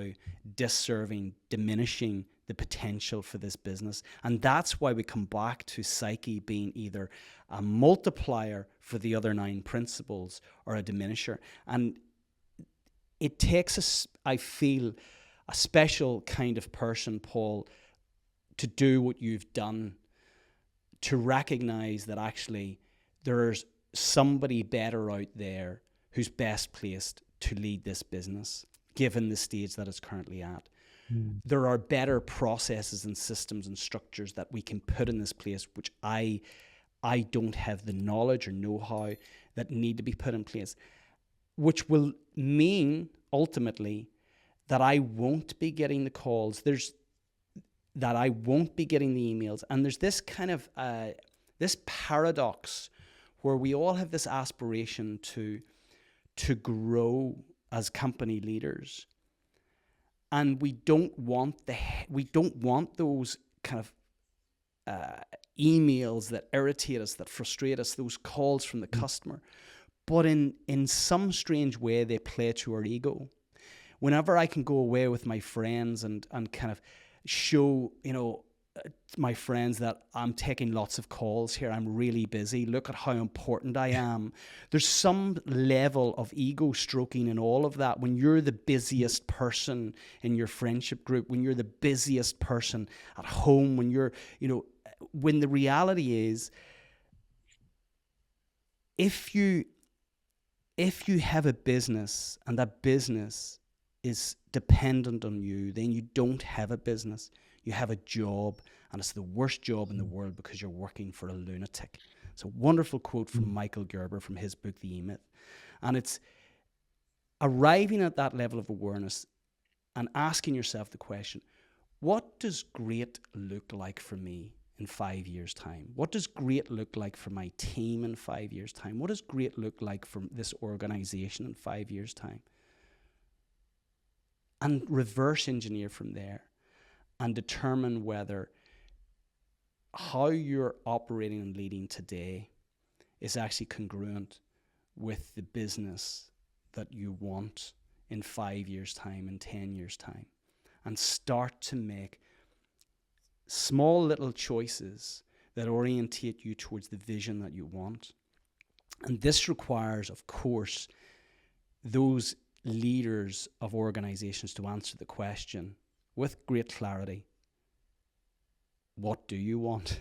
disserving, diminishing the potential for this business? And that's why we come back to Psyche being either a multiplier for the other 9 principles or a diminisher. And it takes, I feel, a special kind of person, Paul, to do what you've done, to recognize that actually there's somebody better out there who's best placed to lead this business, given the stage that it's currently at. There are better processes and systems and structures that we can put in this place, which I don't have the knowledge or know-how that need to be put in place, which will mean ultimately that I won't be getting the calls. That I won't be getting the emails. And there's this kind of, this paradox where we all have this aspiration to grow as company leaders. And we don't want those kind of emails that irritate us, that frustrate us, those calls from the customer. But in some strange way, they play to our ego. Whenever I can go away with my friends and kind of show, my friends that I'm taking lots of calls here, I'm really busy, look at how important I am. There's some level of ego stroking in all of that when you're the busiest person in your friendship group, when you're the busiest person at home, when the reality is, if you have a business and that business is dependent on you, then you don't have a business. You have a job, and it's the worst job in the world because you're working for a lunatic. It's a wonderful quote from Michael Gerber from his book, The E-Myth. And it's arriving at that level of awareness and asking yourself the question, what does great look like for me in 5 years' time? What does great look like for my team in 5 years' time? What does great look like for this organization in 5 years' time? And reverse engineer from there and determine whether how you're operating and leading today is actually congruent with the business that you want in 5 years' time, in 10 years' time. And start to make small little choices that orientate you towards the vision that you want. And this requires, of course, those leaders of organizations to answer the question with great clarity, what do you want?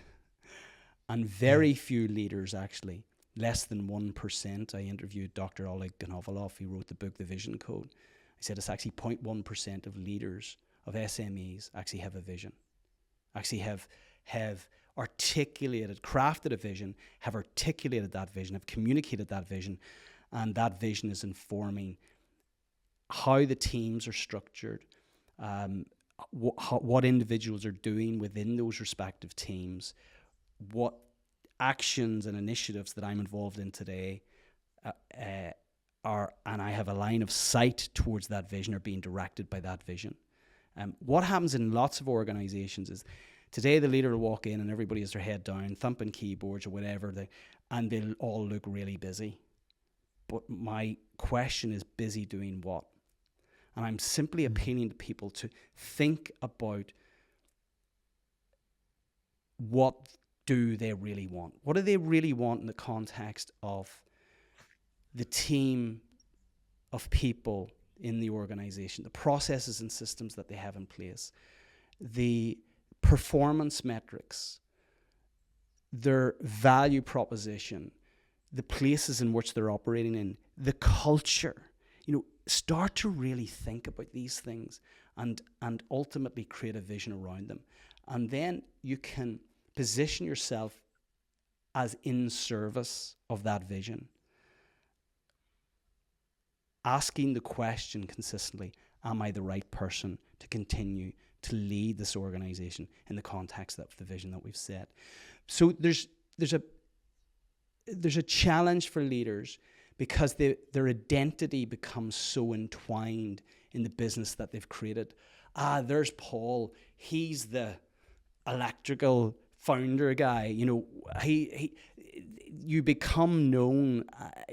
And very few leaders, actually, less than 1%. I interviewed Dr. Oleg Ganovalov, who wrote the book, The Vision Code. He said it's actually 0.1% of leaders, of SMEs, actually have a vision, actually have articulated, crafted a vision, have articulated that vision, have communicated that vision, and that vision is informing how the teams are structured, what individuals are doing within those respective teams, what actions and initiatives that I'm involved in today and I have a line of sight towards that vision, are being directed by that vision. What happens in lots of organizations is today the leader will walk in and everybody has their head down, thumping keyboards or whatever, and they'll all look really busy. But my question is, busy doing what? And I'm simply appealing to people to think about, what do they really want? What do they really want in the context of the team of people in the organization, the processes and systems that they have in place, the performance metrics, their value proposition, the places in which they're operating in, the culture. Start to really think about these things and ultimately create a vision around them. And then you can position yourself as in service of that vision, asking the question consistently, am I the right person to continue to lead this organization in the context of the vision that we've set? So there's a challenge for leaders, because their identity becomes so entwined in the business that they've created. There's Paul. He's the electrical founder guy. You become known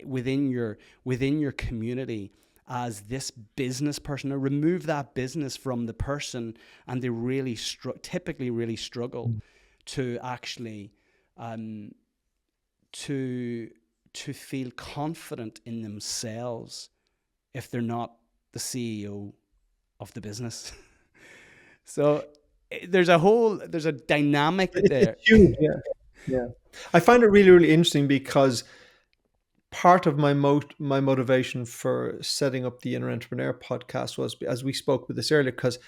within your community as this business person. Now remove that business from the person, and they really typically really struggle to actually to feel confident in themselves if they're not the CEO of the business. So there's a dynamic there. It's huge, yeah. I find it really, really interesting, because part of my motivation for setting up the Inner Entrepreneur podcast was, as we spoke with this earlier, because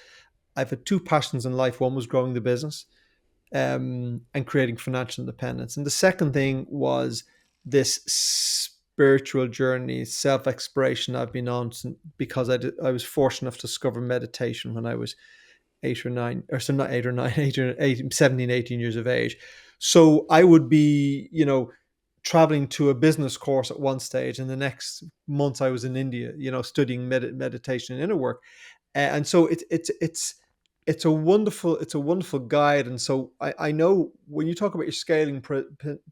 I've had two passions in life. One was growing the business and creating financial independence. And the second thing was this spiritual journey, self-exploration I've been on, because I was fortunate enough to discover meditation when I was 17, 18 years of age. So I would be, traveling to a business course at one stage, and the next month I was in India, studying meditation and inner work. And so it's a wonderful guide. And so I know when you talk about your scaling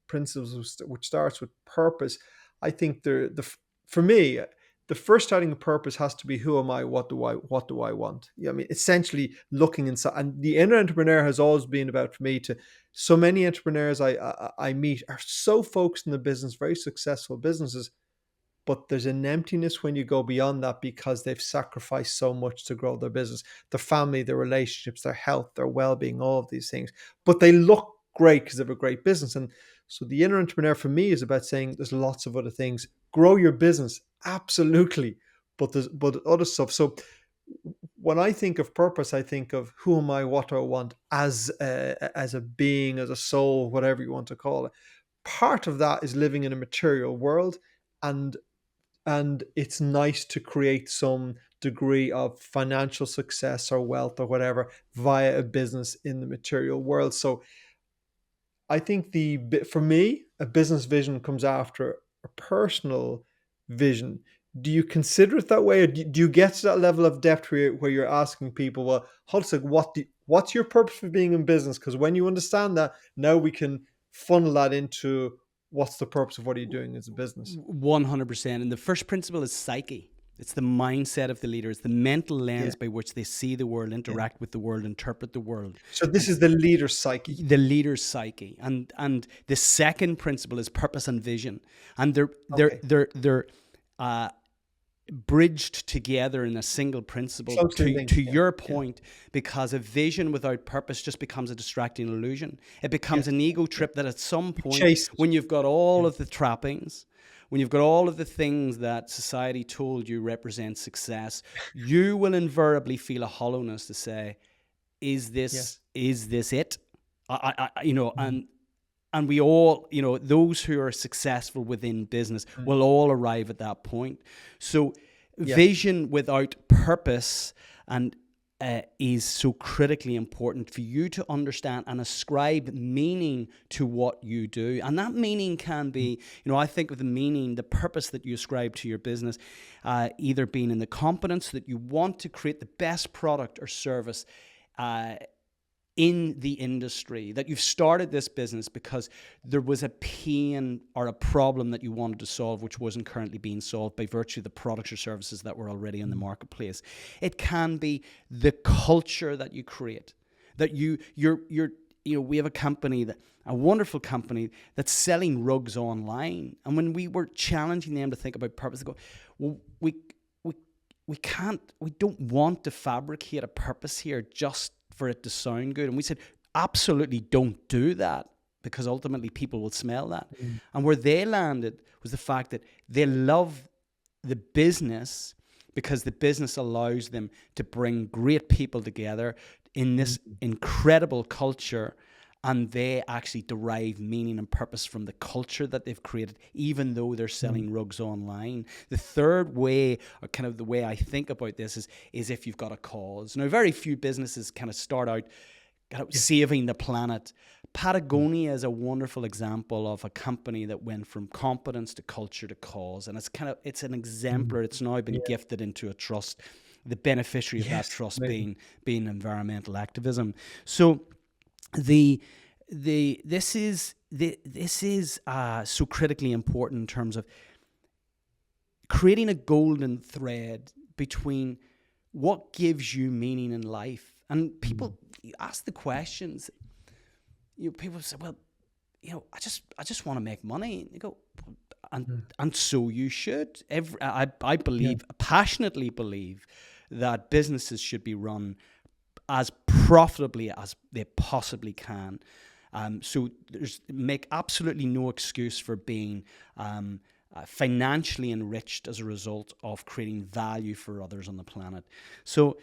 principles, which starts with purpose, I think for me, the first starting purpose has to be, who am I? What do I want? Essentially looking inside. And the Inner Entrepreneur has always been about, for me, so many entrepreneurs I meet are so focused in the business, very successful businesses, but there's an emptiness when you go beyond that, because they've sacrificed so much to grow their business, their family, their relationships, their health, their well-being, all of these things. But they look great because they have a great business. And so the Inner Entrepreneur for me is about saying there's lots of other things. Grow your business, absolutely, but other stuff. So when I think of purpose, I think of, who am I, what do I want, as a being, as a soul, whatever you want to call it. Part of that is living in a material world, and it's nice to create some degree of financial success or wealth or whatever via a business in the material world. So I think for me, a business vision comes after a personal vision. Do you consider it that way, or do you get to that level of depth where you're asking people, well, what's your purpose for being in business? Because when you understand that, now we can funnel that into, what's the purpose of what are you doing as a business? 100%. And the first principle is psyche. It's the mindset of the leader. It's the mental lens by which they see the world, interact with the world, interpret the world. So this is the leader's psyche. The leader's psyche. And the second principle is purpose and vision. And they're bridged together in a single principle, to your point, because a vision without purpose just becomes a distracting illusion. It becomes an ego trip that at some point, when you've got all of the trappings, when you've got all of the things that society told you represent success, you will invariably feel a hollowness to say, is this it? And we all, those who are successful within business will all arrive at that point. So vision without purpose and is so critically important for you to understand and ascribe meaning to what you do. And that meaning can be, I think of the meaning, the purpose that you ascribe to your business, either being in the competence that you want to create the best product or service in the industry, that you've started this business because there was a pain or a problem that you wanted to solve which wasn't currently being solved by virtue of the products or services that were already in the marketplace. It can be the culture that you create, that we have a wonderful company that's selling rugs online, and when we were challenging them to think about purpose, they go, well, we don't want to fabricate a purpose here just for it to sound good. And we said, absolutely don't do that, because ultimately people will smell that. And where they landed was the fact that they love the business because the business allows them to bring great people together in this incredible culture, and they actually derive meaning and purpose from the culture that they've created, even though they're selling rugs online. The third way, or kind of the way I think about this, is if you've got a cause. Now, very few businesses kind of start out saving the planet. Patagonia is a wonderful example of a company that went from competence to culture to cause, and it's an exemplar. It's now been gifted into a trust. The beneficiary of that trust being environmental activism. So this is so critically important in terms of creating a golden thread between what gives you meaning in life. And people ask the questions. People say, well, I just want to make money. And you go, and so you should. I passionately believe that businesses should be run as profitably as they possibly can. So make absolutely no excuse for being financially enriched as a result of creating value for others on the planet. So,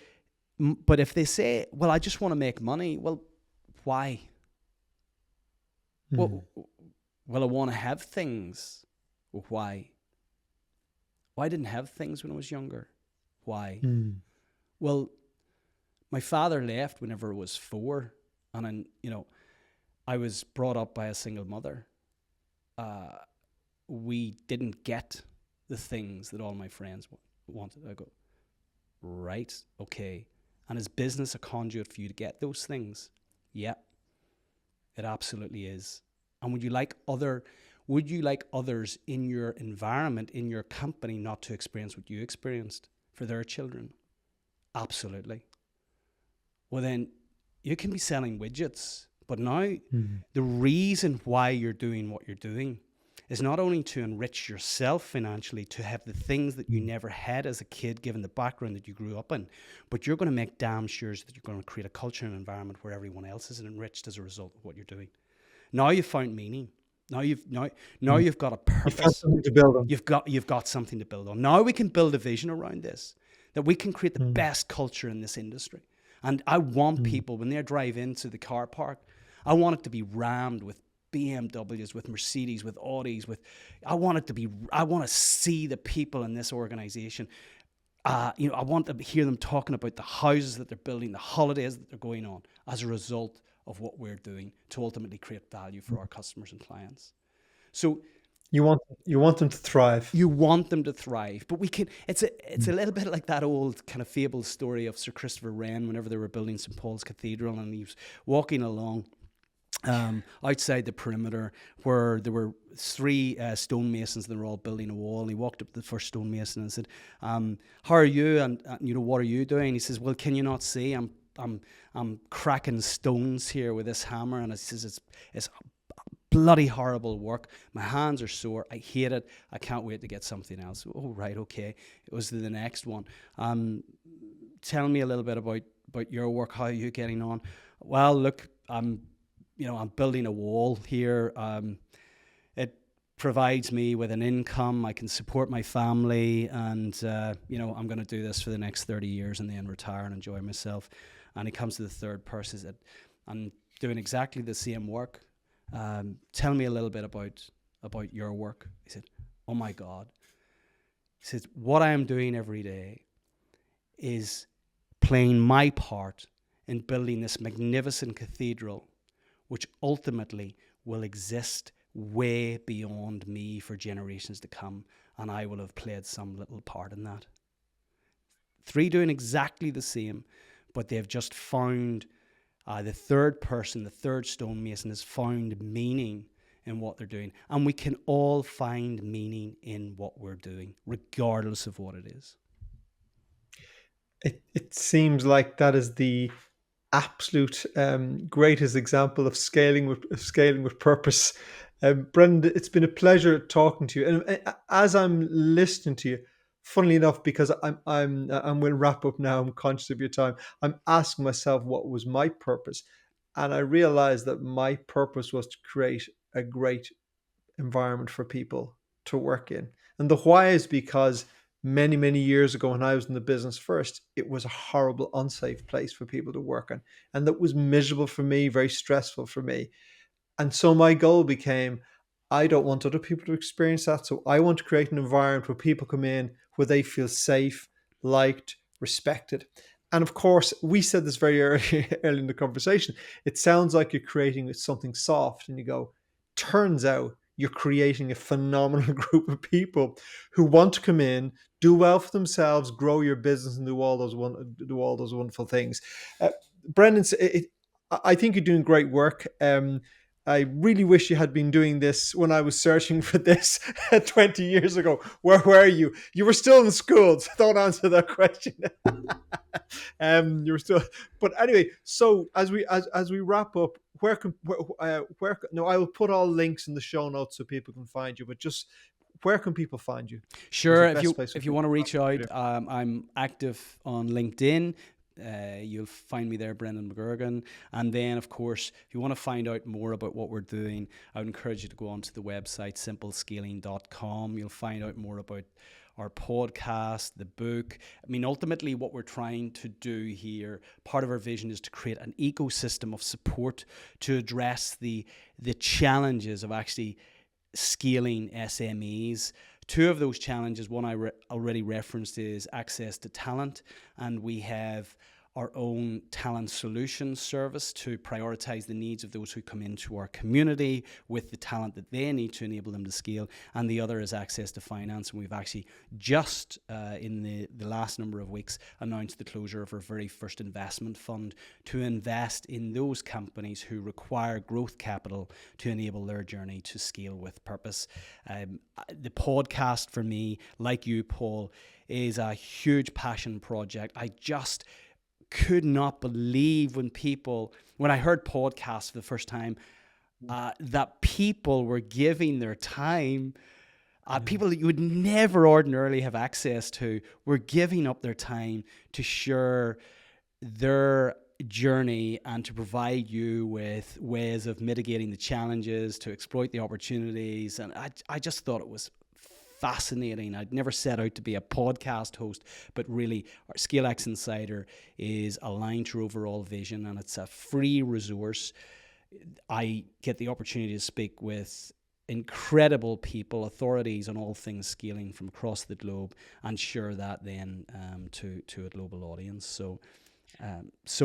but if they say, well, I just want to make money, well, why? Well, I want to have things. Well, why? Well, I didn't have things when I was younger. Why? Well, my father left whenever I was 4, and I was brought up by a single mother. We didn't get the things that all my friends wanted. I go, right, okay. And is business a conduit for you to get those things? Yeah, it absolutely is. And would you like others in your environment, in your company, not to experience what you experienced for their children? Absolutely. Well, then you can be selling widgets, but now the reason why you're doing what you're doing is not only to enrich yourself financially, to have the things that you never had as a kid, given the background that you grew up in, but you're going to make damn sure that you're going to create a culture and environment where everyone else is enriched as a result of what you're doing. Now you've found meaning. Now you've got a purpose. You've got something to build on. You've got something to build on. Now we can build a vision around this, that we can create the best culture in this industry. And I want people, when they drive into the car park, I want it to be rammed with BMWs, with Mercedes, with Audis, I want to see the people in this organization. I want to hear them talking about the houses that they're building, the holidays that they're going on as a result of what we're doing to ultimately create value for our customers and clients. So you want them to thrive. You want them to thrive, but we can. It's a little bit like that old kind of fable story of Sir Christopher Wren whenever they were building St. Paul's Cathedral, and he was walking along outside the perimeter where there were 3 stonemasons that were all building a wall. And he walked up to the first stonemason and said, "How are you? And what are you doing?" He says, "Well, can you not see? I'm cracking stones here with this hammer." And he says, "It's bloody horrible work. My hands are sore. I hate it. I can't wait to get something else." "Oh, right, okay." It was the next one. "Tell me a little bit about your work. How are you getting on?" "Well, look, I'm building a wall here. It provides me with an income. I can support my family, and I'm going to do this for the next 30 years and then retire and enjoy myself." And he comes to the third person, said, "I'm doing exactly the same work. Tell me a little bit about your work." He said, "Oh my God." He said, "What I am doing every day is playing my part in building this magnificent cathedral, which ultimately will exist way beyond me for generations to come, and I will have played some little part in that. 3 doing exactly the same, but they've just found the third person, the third stonemason, has found meaning in what they're doing. And we can all find meaning in what we're doing, regardless of what it is. It seems like that is the absolute greatest example of scaling with purpose. Brendan, it's been a pleasure talking to you. And as I'm listening to you, funnily enough, because I'm going to wrap up now. I'm conscious of your time. I'm asking myself what was my purpose, and I realized that my purpose was to create a great environment for people to work in. And the why is because many years ago, when I was in the business first, it was a horrible, unsafe place for people to work in. And that was miserable for me, very stressful for me. And so my goal became, I don't want other people to experience that. So I want to create an environment where people come in where they feel safe, liked, respected. And of course, we said this very early in the conversation. It sounds like you're creating something soft, and you go, turns out you're creating a phenomenal group of people who want to come in, do well for themselves, grow your business, and do all those wonderful things. Brendan, I think you're doing great work. I really wish you had been doing this when I was searching for this 20 years ago. Where were you? You were still in school, so don't answer that question. You were still, but anyway. So as we wrap up, no, I will put all links in the show notes so people can find you. But just where can people find you? Sure, if you want to reach out, I'm active on LinkedIn. You'll find me there, Brendan McGurgan. And then, of course, if you want to find out more about what we're doing, I would encourage you to go onto the website, simplescaling.com. You'll find out more about our podcast, the book. I mean, ultimately, what we're trying to do here, part of our vision is to create an ecosystem of support to address the challenges of actually scaling SMEs. 2 of those challenges, one I already referenced, is access to talent, and we have our own talent solutions service to prioritize the needs of those who come into our community with the talent that they need to enable them to scale. And the other is access to finance. And we've actually just in the last number of weeks announced the closure of our very first investment fund to invest in those companies who require growth capital to enable their journey to scale with purpose. The podcast for me, like you, Paul, is a huge passion project. I just could not believe when I heard podcasts for the first time, that people were giving their time. People that you would never ordinarily have access to were giving up their time to share their journey and to provide you with ways of mitigating the challenges, to exploit the opportunities. And I just thought it was fascinating. I'd never set out to be a podcast host, but really our ScaleX Insider is aligned to our overall vision, and it's a free resource. I get the opportunity to speak with incredible people, authorities on all things scaling from across the globe, and share that then to a global audience. So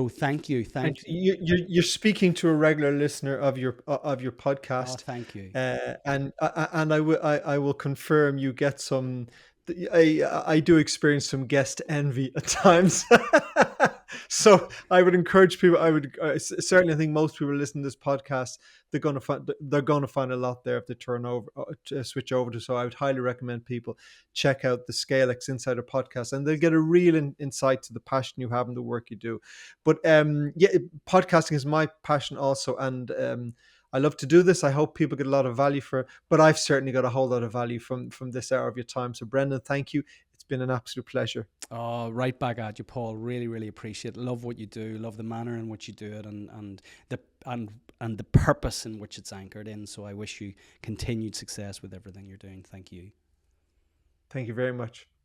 thank you. You're speaking to a regular listener of your podcast. Oh, thank you. And I will confirm you get some. I do experience some guest envy at times. So I would encourage people. Certainly, I think most people listening to this podcast, they're going to find a lot there if they switch over to. So I would highly recommend people check out the ScaleX Insider podcast, and they'll get a real insight to the passion you have and the work you do. But podcasting is my passion also, and I love to do this. I hope people get a lot of value for it, but I've certainly got a whole lot of value from this hour of your time. So Brendan, thank you. It's been an absolute pleasure. Oh, right back at you, Paul. Really appreciate it. Love what you do. Love the manner in which you do it, and the purpose in which it's anchored in. So I wish you continued success with everything you're doing. Thank you. Thank you very much.